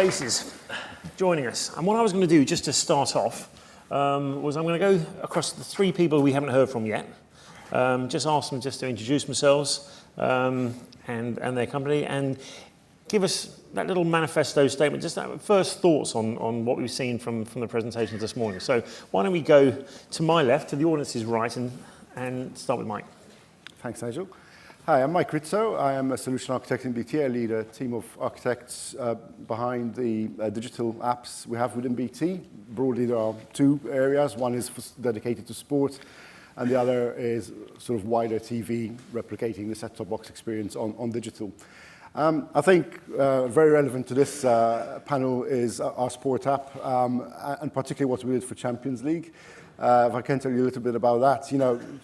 faces joining us. And what I was going to do, just to start off, was I'm going to go across the three people we haven't heard from yet. Just ask them just to introduce themselves and their company, and give us that little manifesto statement, just that first thoughts on what we've seen from the presentations this morning. So why don't we go to my left, to the audience's right, and start with Mike. Thanks, Nigel. Hi, I'm Mike Rizzo. I am a solution architect in BT. I lead a team of architects behind the digital apps we have within BT. Broadly, there are two areas. One is dedicated to sport, and the other is sort of wider TV, replicating the set-top box experience on digital. I think very relevant to this panel is our sport app, and particularly what we did for Champions League. If I can tell you a little bit about that,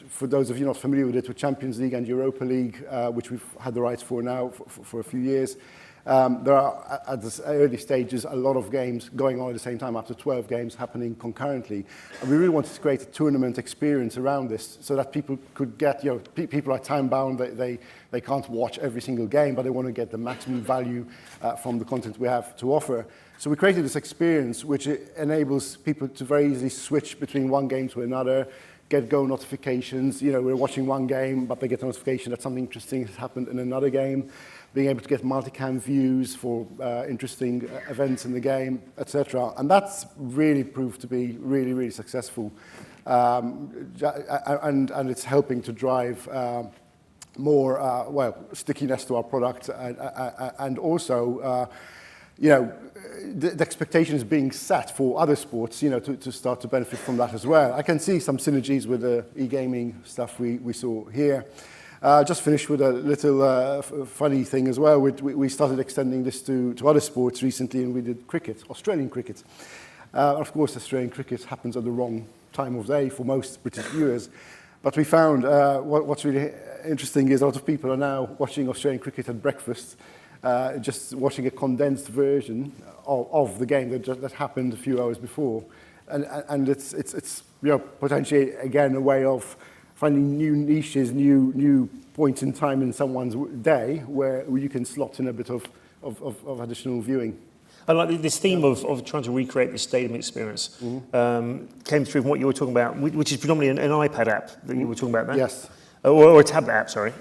for those of you not familiar with it, with Champions League and Europa League, which we've had the rights for now for a few years, there are, at the early stages, a lot of games going on at the same time, up to 12 games happening concurrently. And we really wanted to create a tournament experience around this so that people could get, people are time-bound, they can't watch every single game, but they want to get the maximum value from the content we have to offer. So we created this experience which enables people to very easily switch between one game to another, get goal notifications. We're watching one game, but they get a notification that something interesting has happened in another game, being able to get multicam views for interesting events in the game, etc. And that's really proved to be really, really successful. And it's helping to drive more, stickiness to our product, and also, the expectation is being set for other sports, to start to benefit from that as well. I can see some synergies with the e-gaming stuff we saw here. Just finished with a little funny thing as well. We started extending this to other sports recently, and we did cricket, Australian cricket. Of course, Australian cricket happens at the wrong time of day for most British viewers. But we found what's really interesting is a lot of people are now watching Australian cricket at breakfast, just watching a condensed version of the game that happened a few hours before. And it's potentially, again, a way of finding new niches, new points in time in someone's day where you can slot in a bit of additional viewing. I like this theme of trying to recreate the stadium experience. Came through from what you were talking about, which is predominantly an iPad app that you were talking about there? Yes. Or a tablet app, sorry.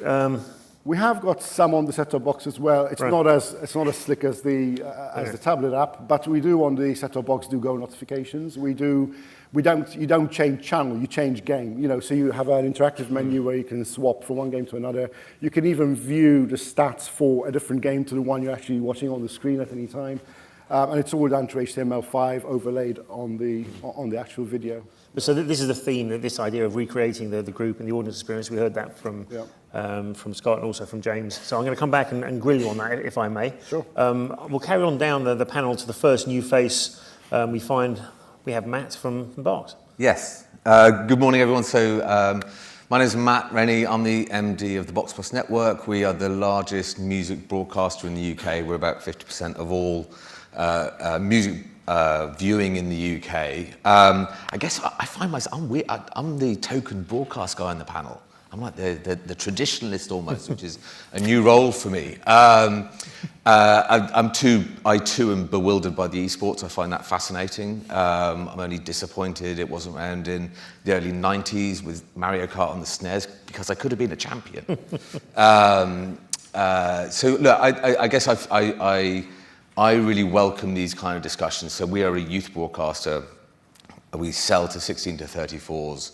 We have got some on the set-top box as well. It's not as slick as the tablet app, but we do on the set-top box do goal notifications. You don't change channel, you change game. So you have an interactive menu where you can swap from one game to another. You can even view the stats for a different game to the one you're actually watching on the screen at any time. And it's all done to HTML5 overlaid on the actual video. So this is the theme, this idea of recreating the group and the audience experience. We heard that from Scott and also from James. So I'm going to come back and grill you on that, if I may. Sure. We'll carry on down the panel to the first new face. We have Matt from Barks. Yes. Good morning, everyone. So my name is Matt Rennie. I'm the MD of the Box Plus Network. We are the largest music broadcaster in the UK. We're about 50% of all music viewing in the UK. I guess I find myself, I'm the token broadcast guy on the panel. I'm like the traditionalist almost, which is a new role for me. I too am bewildered by the esports. I find that fascinating. I'm only disappointed it wasn't around in the early 90s with Mario Kart on the SNES, because I could have been a champion. So look, I guess I really welcome these kind of discussions. So we are a youth broadcaster. We sell to 16 to 34s.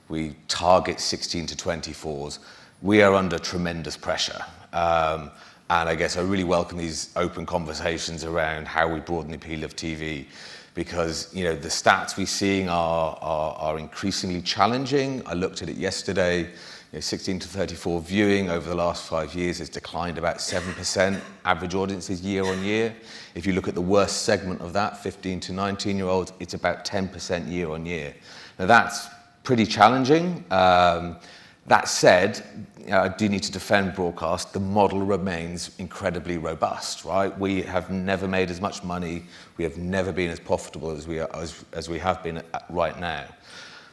We target 16 to 24s. We are under tremendous pressure. And I guess I really welcome these open conversations around how we broaden the appeal of TV, because the stats we're seeing are increasingly challenging. I looked at it yesterday. 16 to 34 viewing over the last 5 years has declined about 7%, average audiences year on year. If you look at the worst segment of that, 15 to 19-year-olds, it's about 10% year on year. Now that's pretty challenging. That said, I do need to defend broadcast. The model remains incredibly robust, right? We have never made as much money. We have never been as profitable as we have been right now.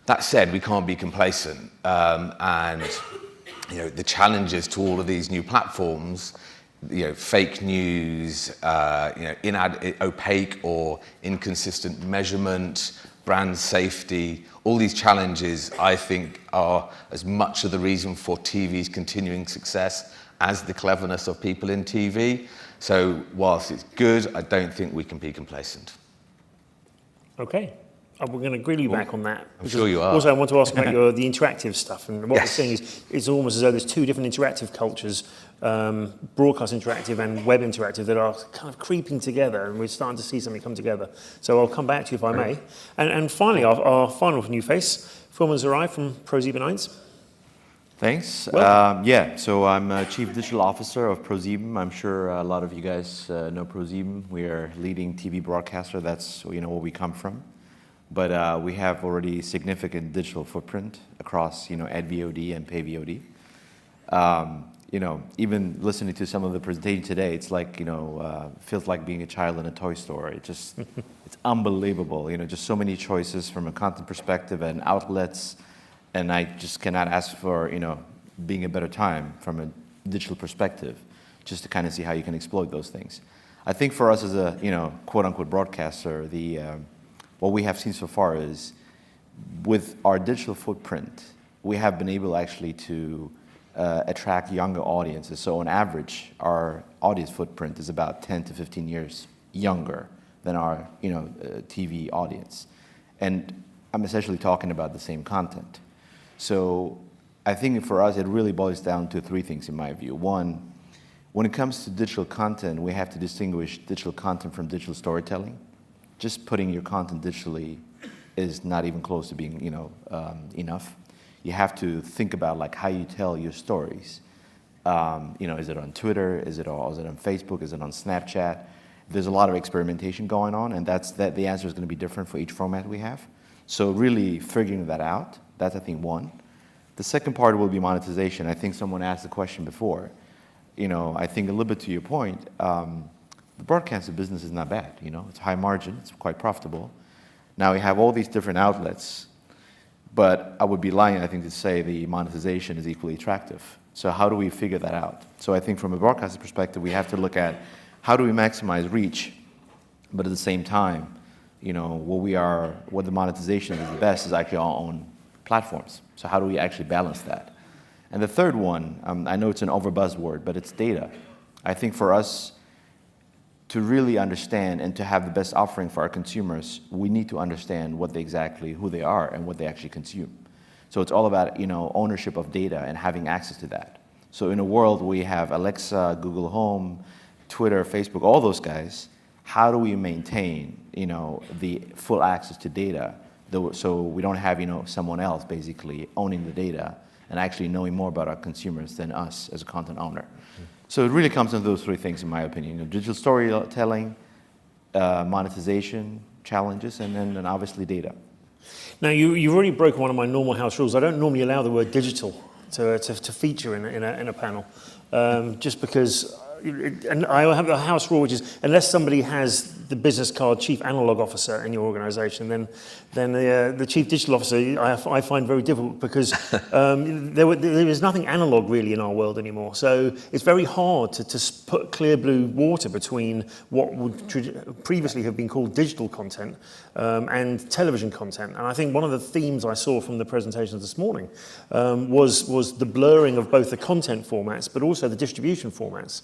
That said, we can't be complacent. And the challenges to all of these new platforms fake news, opaque or inconsistent measurement, brand safety, all these challenges, I think, are as much of the reason for TV's continuing success as the cleverness of people in TV. So whilst it's good, I don't think we can be complacent. Okay. We're going to grill you back on that. I'm sure you are. Also, I want to ask about the interactive stuff. And what we're seeing is it's almost as though there's two different interactive cultures, broadcast interactive and web interactive, that are kind of creeping together, and we're starting to see something come together. So I'll come back to you if I may. And finally, our final new face, Filmon Zerai from ProSieben1. Thanks. So I'm Chief Digital Officer of ProSieben. I'm sure a lot of you guys know ProSieben. We are leading TV broadcaster. That's where we come from. But we have already significant digital footprint across ad VOD and pay VOD. Even listening to some of the presentation today, it's like feels like being a child in a toy store. It's unbelievable. Just so many choices from a content perspective and outlets. And I just cannot ask for, being a better time from a digital perspective, just to kind of see how you can exploit those things. I think for us as a, quote unquote broadcaster, what we have seen so far is with our digital footprint, we have been able actually to attract younger audiences. So on average, our audience footprint is about 10 to 15 years younger than our, TV audience. And I'm essentially talking about the same content. So I think for us, it really boils down to three things in my view. One, when it comes to digital content, we have to distinguish digital content from digital storytelling. Just putting your content digitally is not even close to being, enough. You have to think about how you tell your stories. Is it on Twitter? Is it on Facebook? Is it on Snapchat? There's a lot of experimentation going on, and the answer is going to be different for each format we have. So really figuring that out. That's, I think, one. The second part will be monetization. I think someone asked the question before. I think a little bit to your point, the broadcaster business is not bad. It's high margin. It's quite profitable. Now we have all these different outlets, but I would be lying, I think, to say the monetization is equally attractive. So how do we figure that out? So I think from a broadcaster perspective, we have to look at how do we maximize reach, but at the same time, what the monetization is the best is actually our own platforms. So how do we actually balance that? And the third one, I know it's an overbuzzed word, but it's data. I think for us to really understand and to have the best offering for our consumers, we need to understand who they are and what they actually consume. So it's all about ownership of data and having access to that. So in a world where we have Alexa, Google Home, Twitter, Facebook, all those guys, how do we maintain the full access to data? So we don't have someone else basically owning the data and actually knowing more about our consumers than us as a content owner. So it really comes down to those three things, in my opinion: digital storytelling, monetization challenges, and then obviously data. Now you've already broken one of my normal house rules. I don't normally allow the word digital to feature in a panel, just because. And I have a house rule, which is unless somebody has the business card chief analog officer in your organisation, then the chief digital officer I find very difficult, because there is nothing analog really in our world anymore. So it's very hard to put clear blue water between what would previously have been called digital content and television content. And I think one of the themes I saw from the presentations this morning was the blurring of both the content formats but also the distribution formats.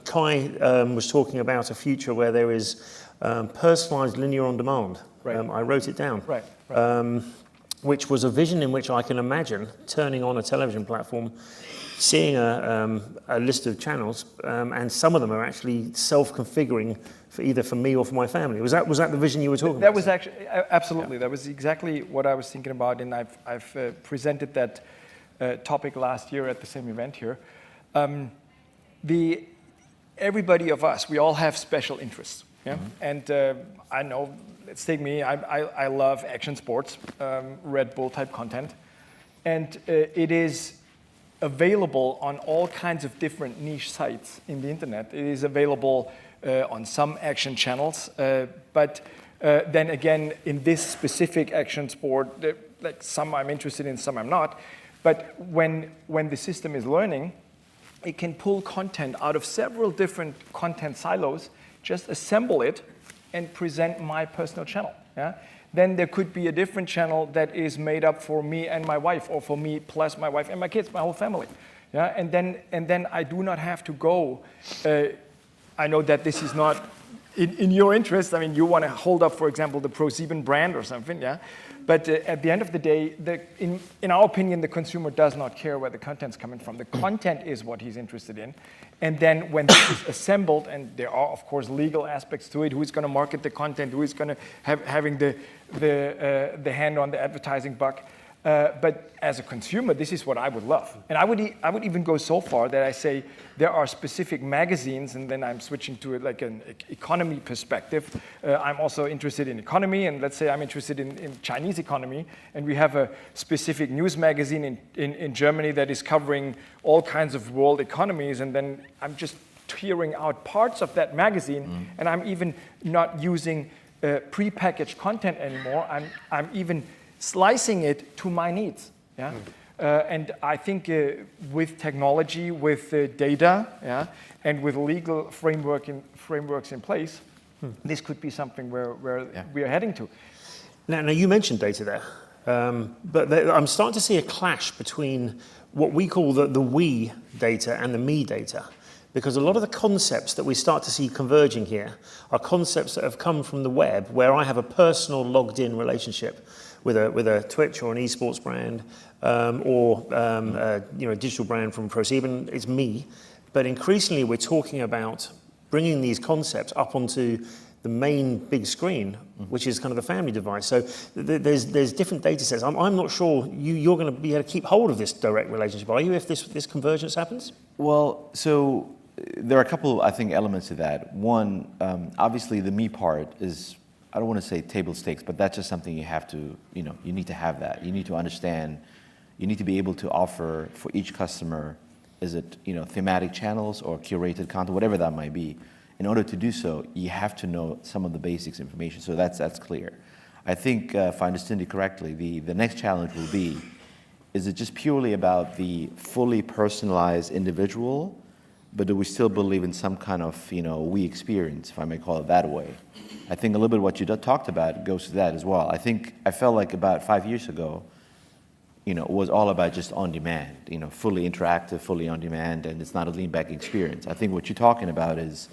Kai was talking about a future where there is personalized linear on demand. Right. I wrote it down. Right. Which was a vision in which I can imagine turning on a television platform, seeing a list of channels, and some of them are actually self-configuring either for me or for my family. Was that the vision you were talking about? That was actually, absolutely. Yeah. That was exactly what I was thinking about, and I've presented that topic last year at the same event here. Everybody of us, we all have special interests. Yeah? Mm-hmm. And I know, let's take me, I love action sports, Red Bull type content. And it is available on all kinds of different niche sites in the internet. It is available on some action channels, but then again, in this specific action sport, like some I'm interested in, some I'm not. But when the system is learning, it can pull content out of several different content silos, just assemble it, and present my personal channel. Yeah? Then there could be a different channel that is made up for me and my wife, or for me plus my wife and my kids, my whole family. Yeah? And then I do not have to go. I know that this is not in your interest. I mean, you want to hold up, for example, the ProSieben brand or something, yeah? But at the end of the day, in our opinion, the consumer does not care where the content's coming from. The content is what he's interested in. And then when this is assembled, and there are, of course, legal aspects to it, who's going to market the content, who is going to having the hand on the advertising buck. But as a consumer, this is what I would love. And I would even go so far that I say there are specific magazines, and then I'm switching to like an economy perspective. I'm also interested in economy, and let's say I'm interested in Chinese economy, and we have a specific news magazine in Germany that is covering all kinds of world economies, and then I'm just tearing out parts of that magazine, and I'm even not using prepackaged content anymore. I'm even slicing it to my needs. Yeah? And I think with technology, with data, yeah, and with legal frameworks in place, this could be something where we are heading to. Now you mentioned data there, but I'm starting to see a clash between what we call the we data and the me data. Because a lot of the concepts that we start to see converging here are concepts that have come from the web, where I have a personal logged-in relationship with a Twitch or an esports brand, or a digital brand from ProSieben. It's me, but increasingly we're talking about bringing these concepts up onto the main big screen, which is kind of the family device. So there's different data sets. I'm not sure you're going to be able to keep hold of this direct relationship, are you, if this convergence happens? Well, so there are a couple, I think, elements to that. One, obviously the me part is, I don't want to say table stakes, but that's just something you have to, you need to have that. You need to understand, you need to be able to offer for each customer, is it, thematic channels or curated content, whatever that might be. In order to do so, you have to know some of the basics information. So that's clear. I think, if I understand it correctly, the next challenge will be, is it just purely about the fully personalized individual, but do we still believe in some kind of, we experience, if I may call it that way? I think a little bit what you talked about goes to that as well. I felt like about 5 years ago, it was all about just on demand, fully interactive, fully on demand, and it's not a lean back experience. I think what you're talking about is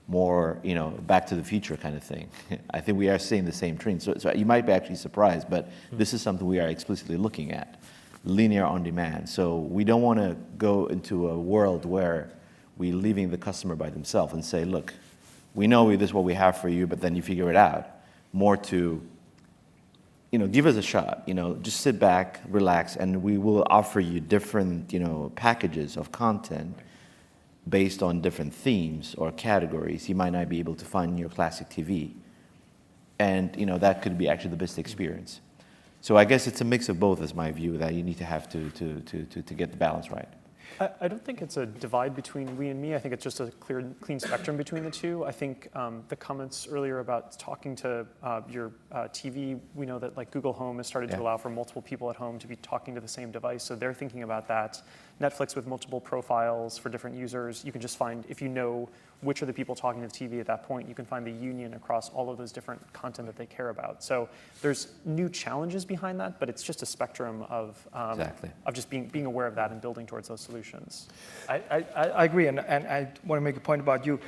more, back to the future kind of thing. I think we are seeing the same trend. So you might be actually surprised, but this is something we are explicitly looking at, linear on demand. So we don't want to go into a world where we're leaving the customer by themselves and say, look, we know this is what we have for you, but then you figure it out. More to, give us a shot, just sit back, relax, and we will offer you different, packages of content based on different themes or categories you might not be able to find in your classic TV. And, that could be actually the best experience. So I guess it's a mix of both, is my view, that you need to have to get the balance right. I don't think it's a divide between we and me. I think it's just a clean spectrum between the two. I think the comments earlier about talking to your TV, we know that like Google Home has started to allow for multiple people at home to be talking to the same device. So they're thinking about that. Netflix with multiple profiles for different users. You can just find, if you know which are the people talking to the TV at that point, you can find the union across all of those different content that they care about. So there's new challenges behind that, but it's just a spectrum of just being aware of that and building towards those solutions. I agree, and I want to make a point about you.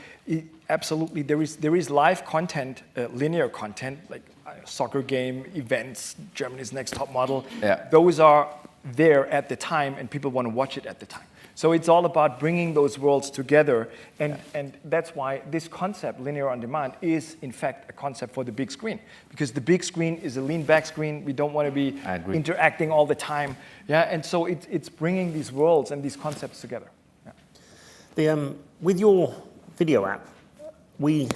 Absolutely, there is live content, linear content, like a soccer game, events, Germany's Next Top Model. Yeah. Those are there at the time, and people want to watch it at the time. So it's all about bringing those worlds together, and that's why this concept, linear on demand, is in fact a concept for the big screen. Because the big screen is a lean back screen. We don't want to be interacting all the time. Yeah, and so it's bringing these worlds and these concepts together. Yeah. With your video app, we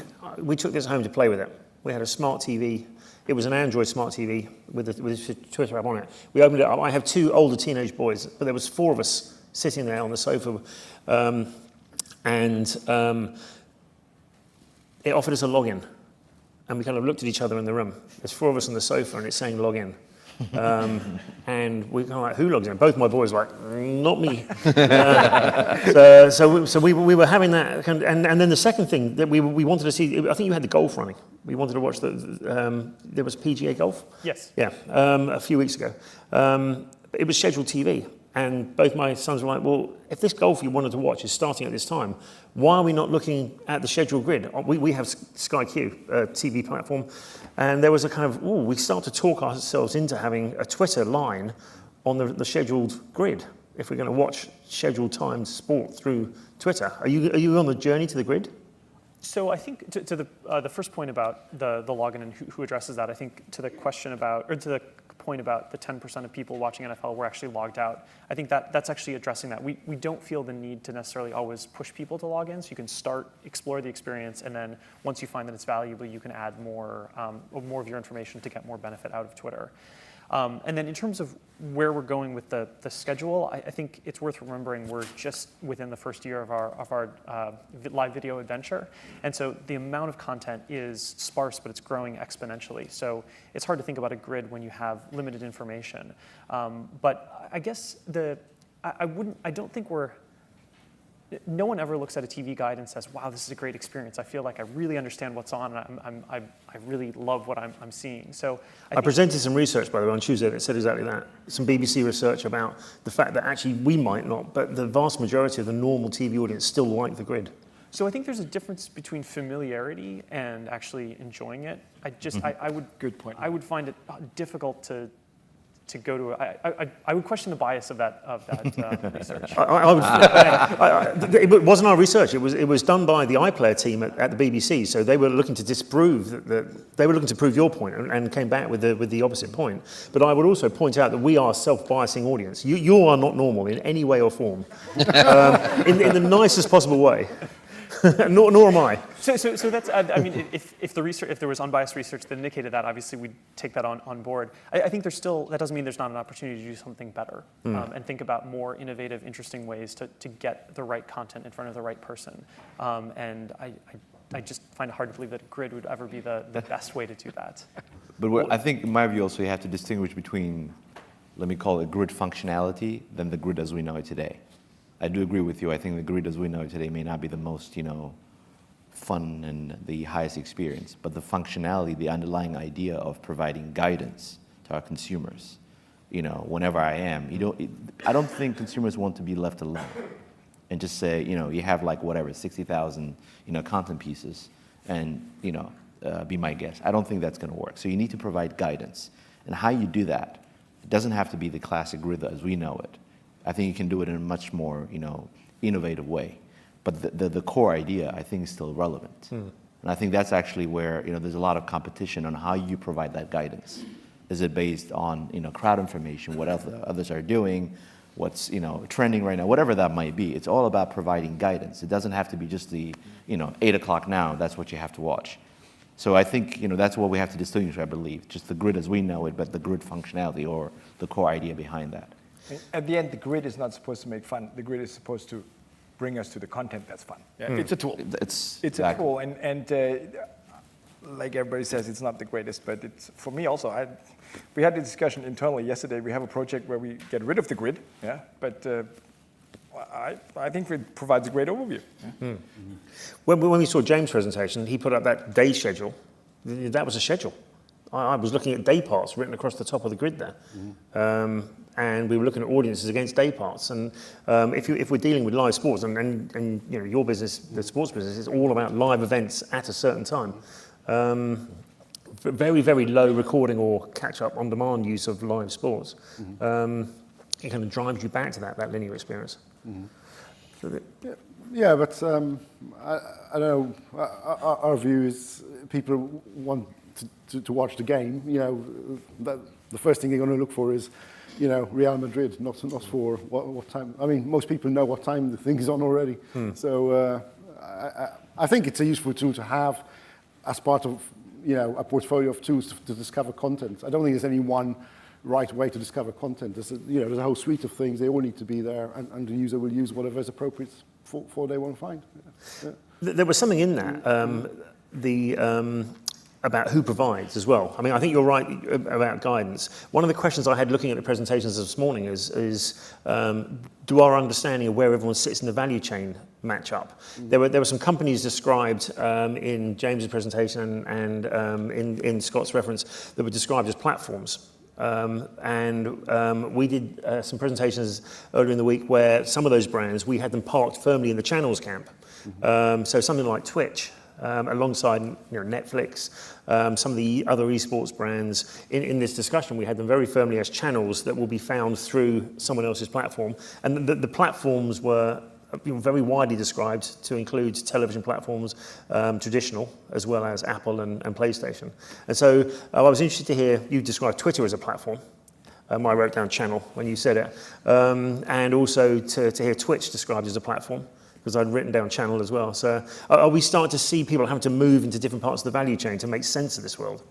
took this home to play with it. We had a smart TV. It was an Android smart TV with a Twitter app on it. We opened it up. I have two older teenage boys, but there was 4 of us sitting there on the sofa, and it offered us a login, and we kind of looked at each other in the room. There's 4 of us on the sofa, and it's saying login, And we kind of like, who logs in? Both my boys were like, not me. So we were having that, and then the second thing that we wanted to see, I think you had the golf running. We wanted to watch there was PGA golf? Yes. Yeah, a few weeks ago. It was scheduled TV. And both my sons were like, well, if this golf you wanted to watch is starting at this time, why are we not looking at the scheduled grid? We have Sky Q, a TV platform, and there was a kind of, we start to talk ourselves into having a Twitter line on the scheduled grid if we're going to watch scheduled timed sport through Twitter. Are you on the journey to the grid? So I think to the first point about the login and who addresses that, I think to the question about, or to the point about the 10% of people watching NFL were actually logged out, I think that's actually addressing that. We don't feel the need to necessarily always push people to log in, so you can explore the experience, and then once you find that it's valuable, you can add more of your information to get more benefit out of Twitter. And then in terms of where we're going with the schedule, I think it's worth remembering we're just within the first year of our live video adventure. And so the amount of content is sparse, but it's growing exponentially. So it's hard to think about a grid when you have limited information. But I guess I don't think no one ever looks at a TV guide and says, wow, this is a great experience. I feel like I really understand what's on, and I really love what I'm seeing. So I presented some research, by the way, on Tuesday that said exactly that. Some BBC research about the fact that actually we might not, but the vast majority of the normal TV audience still like the grid. So I think there's a difference between familiarity and actually enjoying it. I would Good point. I would find it difficult to go to. I would question the bias of that research. It wasn't our research. It was done by the iPlayer team at the BBC. So they were looking to disprove they were looking to prove your point and came back with the opposite point. But I would also point out that we are a self-biasing audience. You are not normal in any way or form, in the nicest possible way. nor am I. So that's, I mean, if there was unbiased research that indicated that, obviously we'd take that on board. I think that doesn't mean there's not an opportunity to do something better and think about more innovative, interesting ways to get the right content in front of the right person. And I just find it hard to believe that a grid would ever be the best way to do that. But I think in my view also you have to distinguish between, let me call it grid functionality, than the grid as we know it today. I do agree with you. I think the grid as we know it today may not be the most, fun and the highest experience, but the functionality, the underlying idea of providing guidance to our consumers, whenever I am, I don't think consumers want to be left alone and just say, you have like whatever, 60,000, content pieces and, be my guest. I don't think that's going to work. So you need to provide guidance. And how you do that, it doesn't have to be the classic grid as we know it. I think you can do it in a much more, innovative way. But the core idea, I think, is still relevant. And I think that's actually where, there's a lot of competition on how you provide that guidance. Is it based on, crowd information, what others are doing, what's, trending right now, whatever that might be. It's all about providing guidance. It doesn't have to be just the, 8 o'clock now, that's what you have to watch. So I think, that's what we have to distinguish, I believe. Just the grid as we know it, but the grid functionality or the core idea behind that. At the end, the grid is not supposed to make fun. The grid is supposed to bring us to the content that's fun. Yeah? It's a tool. It's exactly. A tool, and like everybody says, it's not the greatest, but it's for me also. We had a discussion internally yesterday. We have a project where we get rid of the grid, but I think it provides a great overview. Yeah? When we saw James' presentation, he put up that day schedule. That was a schedule. I was looking at day parts written across the top of the grid there. And we were looking at audiences against day parts. And if we're dealing with live sports, and your business, the sports business, is all about live events at a certain time. Very, very low recording or catch-up on-demand use of live sports. It kind of drives you back to that linear experience. Yeah, but I don't know. Our view is people want to watch the game. The first thing they're going to look for is, Real Madrid, not for what time. I mean, most people know what time the thing is on already. So I think it's a useful tool to have as part of a portfolio of tools to discover content. I don't think there's any one right way to discover content. There's a whole suite of things. They all need to be there, and the user will use whatever is appropriate for they want to find. Yeah. There was something in that. about who provides as well. I mean, I think you're right about guidance. One of the questions I had looking at the presentations this morning is do our understanding of where everyone sits in the value chain match up? There were some companies described in James's presentation and in Scott's reference that were described as platforms. We did some presentations earlier in the week where some of those brands, we had them parked firmly in the channels camp. So something like Twitch, alongside Netflix, some of the other esports brands. In this discussion, we had them very firmly as channels that will be found through someone else's platform. And the platforms were very widely described to include television platforms, traditional, as well as Apple and PlayStation. And so I was interested to hear you describe Twitter as a platform. I wrote down channel when you said it. And also to hear Twitch described as a platform, because I'd written down channel as well. So are we starting to see people having to move into different parts of the value chain to make sense of this world?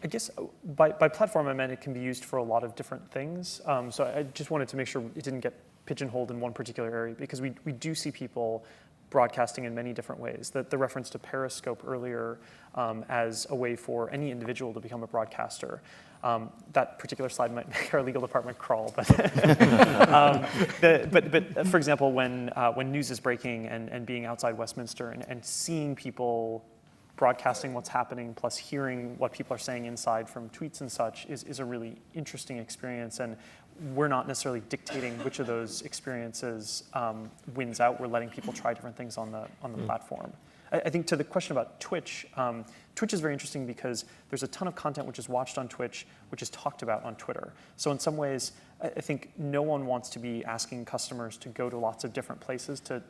I guess by platform, I meant it can be used for a lot of different things. So I just wanted to make sure it didn't get pigeonholed in one particular area, because we do see people broadcasting in many different ways. The reference to Periscope earlier as a way for any individual to become a broadcaster. That particular slide might make our legal department crawl, but but for example, when news is breaking and being outside Westminster and seeing people broadcasting what's happening, plus hearing what people are saying inside from tweets and such is a really interesting experience. And we're not necessarily dictating which of those experiences wins out. We're letting people try different things on the platform. I think to the question about Twitch, Twitch is very interesting because there's a ton of content which is watched on Twitch, which is talked about on Twitter. So in some ways, I think no one wants to be asking customers to go to lots of different places to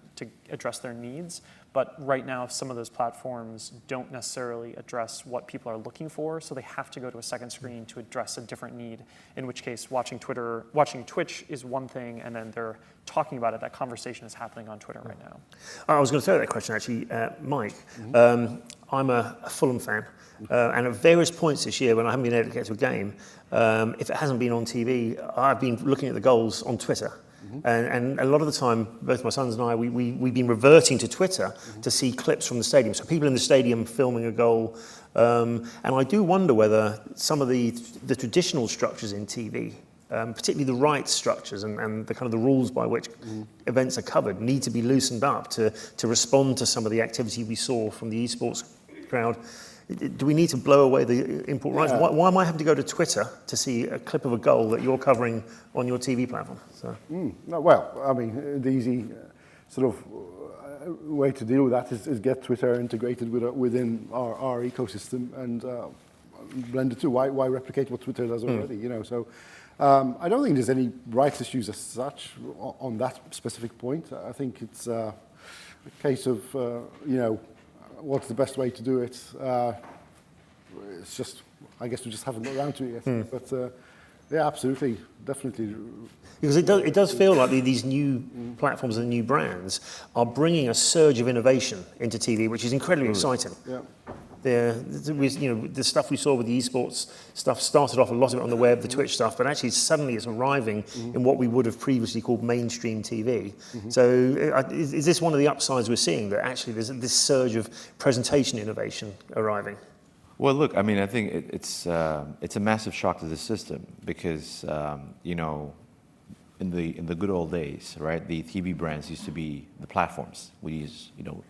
address their needs. But right now, some of those platforms don't necessarily address what people are looking for, so they have to go to a second screen to address a different need, in which case watching Twitch is one thing, and then they're talking about it. That conversation is happening on Twitter right now. I was going to throw that question, actually, Mike. I'm a Fulham fan, and at various points this year when I haven't been able to get to a game, if it hasn't been on TV, I've been looking at the goals on Twitter. And a lot of the time, both my sons and I, we've been reverting to Twitter to see clips from the stadium. So people in the stadium filming a goal. And I do wonder whether some of the traditional structures in TV, particularly the rights structures and the kind of the rules by which events are covered, need to be loosened up to respond to some of the activity we saw from the esports crowd. Do we need to blow away the import rights? Why am I having to go to Twitter to see a clip of a goal that you're covering on your TV platform? So. Well, I mean, the easy sort of way to deal with that is get Twitter integrated within our ecosystem and blend the two. Why replicate what Twitter does already? You know, so I don't think there's any rights issues as such on that specific point. I think it's a case of what's the best way to do it. It's just, I guess we just haven't got around to it yet. But yeah, absolutely, definitely. Because it does feel like these new platforms and new brands are bringing a surge of innovation into TV, which is incredibly exciting. Yeah. The stuff we saw with the esports stuff started off a lot of it on the web, the Twitch stuff, but actually suddenly it's arriving in what we would have previously called mainstream TV. So is this one of the upsides we're seeing, that actually there's this surge of presentation innovation arriving? Well, look, I mean, I think it's a massive shock to the system because in the good old days, right? The TV brands used to be the platforms. We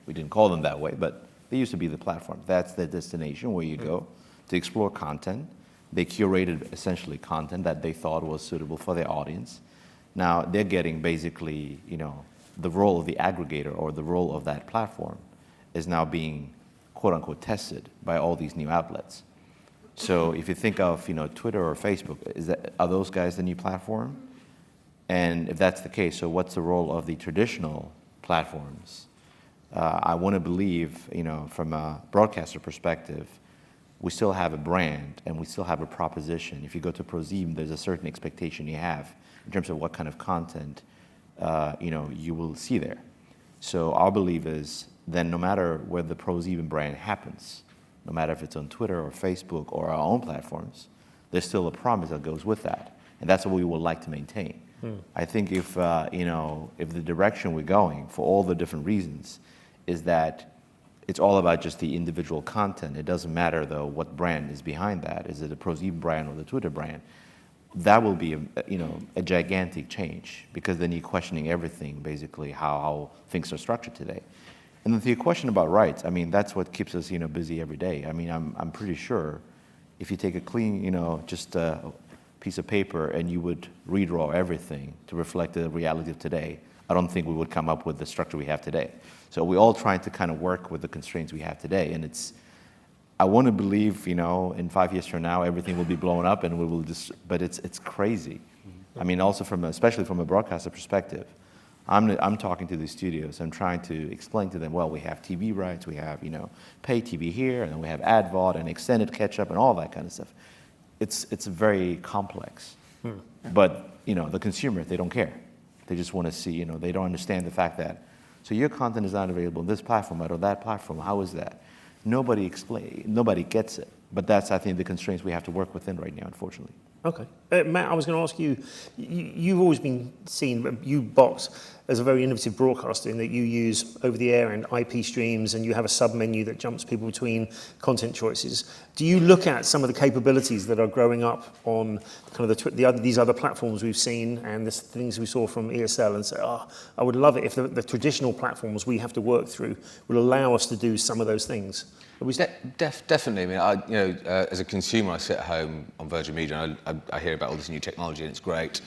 didn't call them that way, but they used to be the platform. That's the destination where you go to explore content. They curated essentially content that they thought was suitable for their audience. Now they're getting basically, the role of the aggregator or the role of that platform is now being quote unquote tested by all these new outlets. So if you think of, Twitter or Facebook, are those guys the new platform? And if that's the case, so what's the role of the traditional platforms? I want to believe, from a broadcaster perspective, we still have a brand and we still have a proposition. If you go to ProSieben, there's a certain expectation you have in terms of what kind of content, you will see there. So our belief is then no matter where the ProSieben brand happens, no matter if it's on Twitter or Facebook or our own platforms, there's still a promise that goes with that. And that's what we would like to maintain. I think if the direction we're going for all the different reasons is that it's all about just the individual content. It doesn't matter, though, what brand is behind that. Is it a ProSieben brand or the Twitter brand? That will be a gigantic change, because then you're questioning everything, basically, how things are structured today. And then to your question about rights, I mean, that's what keeps us busy every day. I mean, I'm pretty sure if you take a clean, just a piece of paper and you would redraw everything to reflect the reality of today, I don't think we would come up with the structure we have today. So we're all trying to kind of work with the constraints we have today, and I want to believe, in 5 years from now, everything will be blown up and we will just, but it's crazy. I mean, also especially from a broadcaster perspective, I'm talking to these studios, I'm trying to explain to them, well, we have TV rights, we have, pay TV here, and then we have ad VOD and extended catch-up and all that kind of stuff. It's very complex. But, the consumer, they don't care. They just want to see, they don't understand the fact that, so your content is not available on this platform or that platform, how is that? Nobody gets it. But that's, I think, the constraints we have to work within right now, unfortunately. Okay. Matt, I was going to ask you, you've always been seen, you box, as a very innovative broadcaster in that you use over-the-air and IP streams, and you have a sub-menu that jumps people between content choices. Do you look at some of the capabilities that are growing up on kind of these other platforms we've seen and the things we saw from ESL and say, I would love it if the traditional platforms we have to work through will allow us to do some of those things? Definitely. I mean, as a consumer, I sit at home on Virgin Media and I hear about all this new technology and it's great.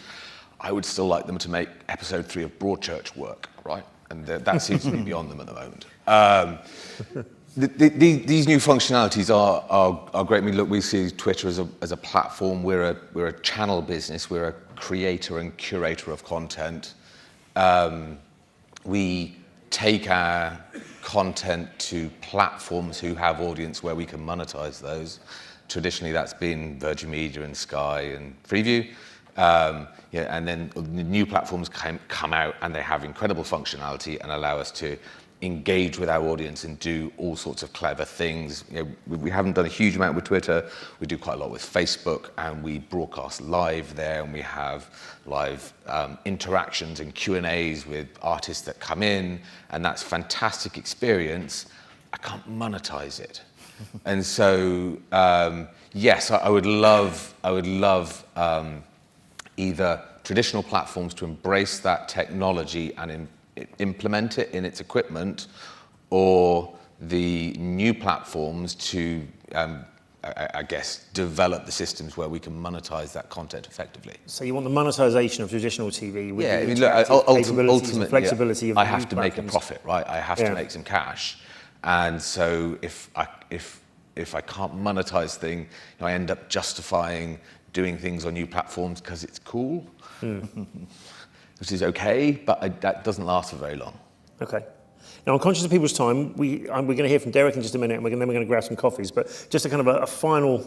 I would still like them to make episode 3 of Broadchurch work, right? And that seems to be beyond them at the moment. These new functionalities are great. I mean, look, we see Twitter as a platform. We're a channel business. We're a creator and curator of content. We take our content to platforms who have audience where we can monetize those. Traditionally, that's been Virgin Media and Sky and Freeview. And then the new platforms come out and they have incredible functionality and allow us to engage with our audience and do all sorts of clever things. We haven't done a huge amount with Twitter. We do quite a lot with Facebook, and we broadcast live there, and we have live interactions and Q&As with artists that come in, and that's a fantastic experience. I can't monetize it. And so, yes, I would love either traditional platforms to embrace that technology and implement it in its equipment, or the new platforms to, I guess, develop the systems where we can monetize that content effectively. So you want the monetization of traditional TV with I mean, capabilities and flexibility of I have to make a platforms. profit, right? I have to make some cash. And so if I can't monetize thing, I end up justifying doing things on new platforms because it's cool, which is okay, but that doesn't last for very long. Okay. Now, I'm conscious of people's time. We're going to hear from Derek in just a minute, and then we're going to grab some coffees. But just a kind of a final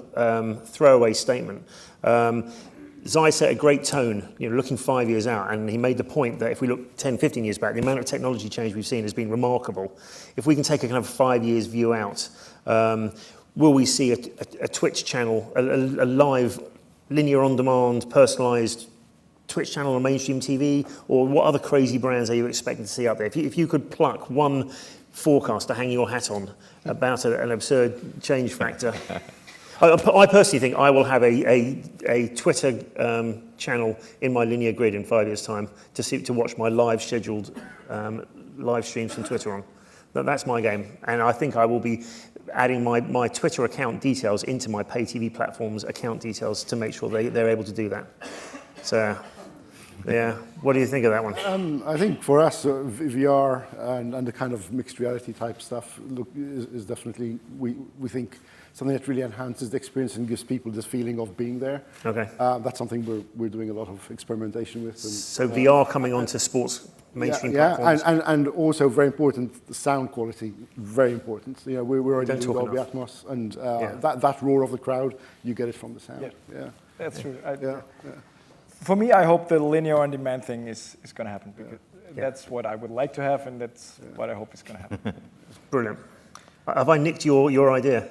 throwaway statement. Zerai set a great tone, looking 5 years out, and he made the point that if we look 10, 15 years back, the amount of technology change we've seen has been remarkable. If we can take a kind of 5 years view out, will we see a Twitch channel, a live, linear on-demand, personalised Twitch channel on mainstream TV, or what other crazy brands are you expecting to see out there? If you could pluck one forecast to hang your hat on about an absurd change factor, I personally think I will have a Twitter channel in my linear grid in 5 years' time to watch my live scheduled live streams from Twitter on. That's my game, and I think I will be adding my Twitter account details into my pay TV platforms account details to make sure they're able to do that. So, yeah, what do you think of that one? I think for us, VR and the kind of mixed reality type stuff is definitely, we think, something that really enhances the experience and gives people this feeling of being there. Okay. That's something we're doing a lot of experimentation with. And, so VR coming onto sports mainstream platforms. And also very important, the sound quality, very important. We're already doing Dolby Atmos, and that roar of the crowd, you get it from the sound. Yeah. That's true. For me, I hope the linear on-demand thing is going to happen, because that's what I would like to have, and that's what I hope is going to happen. Brilliant. Have I nicked your idea?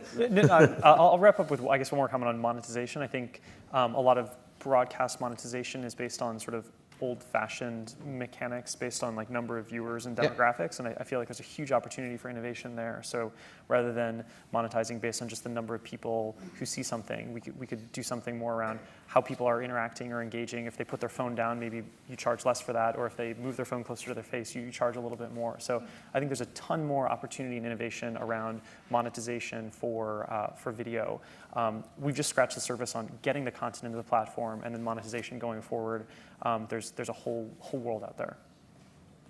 I'll wrap up with, I guess, one more comment on monetization. I think a lot of broadcast monetization is based on sort of old-fashioned mechanics based on like number of viewers and demographics, and I feel like there's a huge opportunity for innovation there. So rather than monetizing based on just the number of people who see something, we could do something more around how people are interacting or engaging. If they put their phone down, maybe you charge less for that, or if they move their phone closer to their face, you charge a little bit more. So I think there's a ton more opportunity and innovation around monetization for video. We've just scratched the surface on getting the content into the platform and then monetization going forward. There's a whole world out there.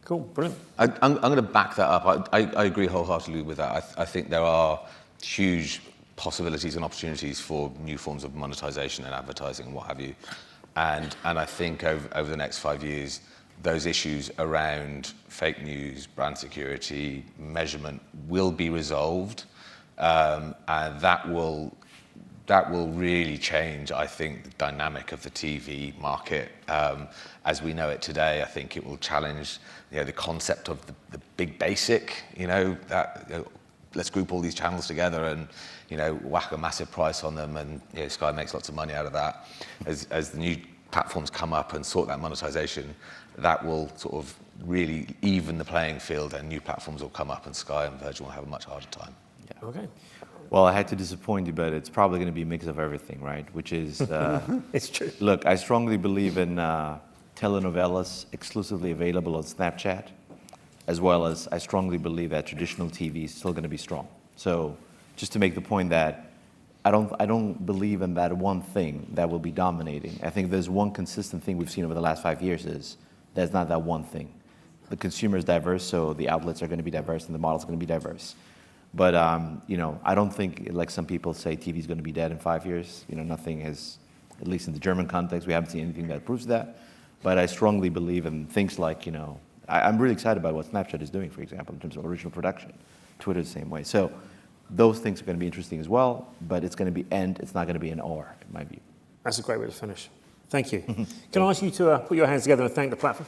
Cool, brilliant. I'm going to back that up. I agree wholeheartedly with that. I think there are huge possibilities and opportunities for new forms of monetization and advertising and what have you. And I think over the next 5 years, those issues around fake news, brand security, measurement will be resolved. And that will really change, I think, the dynamic of the TV market as we know it today. I think it will challenge, the concept of the big basic. Let's group all these channels together and whack a massive price on them, and Sky makes lots of money out of that. As the new platforms come up and sort that monetization, that will sort of really even the playing field, and new platforms will come up, and Sky and Virgin will have a much harder time. Yeah. Okay. Well, I had to disappoint you, but it's probably going to be a mix of everything, right? Which is, It's true. look, I strongly believe in telenovelas exclusively available on Snapchat, as well as I strongly believe that traditional TV is still going to be strong. So just to make the point that I don't believe in that one thing that will be dominating. I think there's one consistent thing we've seen over the last 5 years is there's not that one thing. The consumer is diverse, so the outlets are going to be diverse and the models are going to be diverse. But I don't think, like some people say, TV is going to be dead in 5 years. Nothing has, at least in the German context, we haven't seen anything that proves that. But I strongly believe in things like, I'm really excited about what Snapchat is doing, for example, in terms of original production. Twitter the same way. So those things are going to be interesting as well, but it's going to be and, it's not going to be an or, in my view. That's a great way to finish. Thank you. Can I ask you to put your hands together and thank the platform?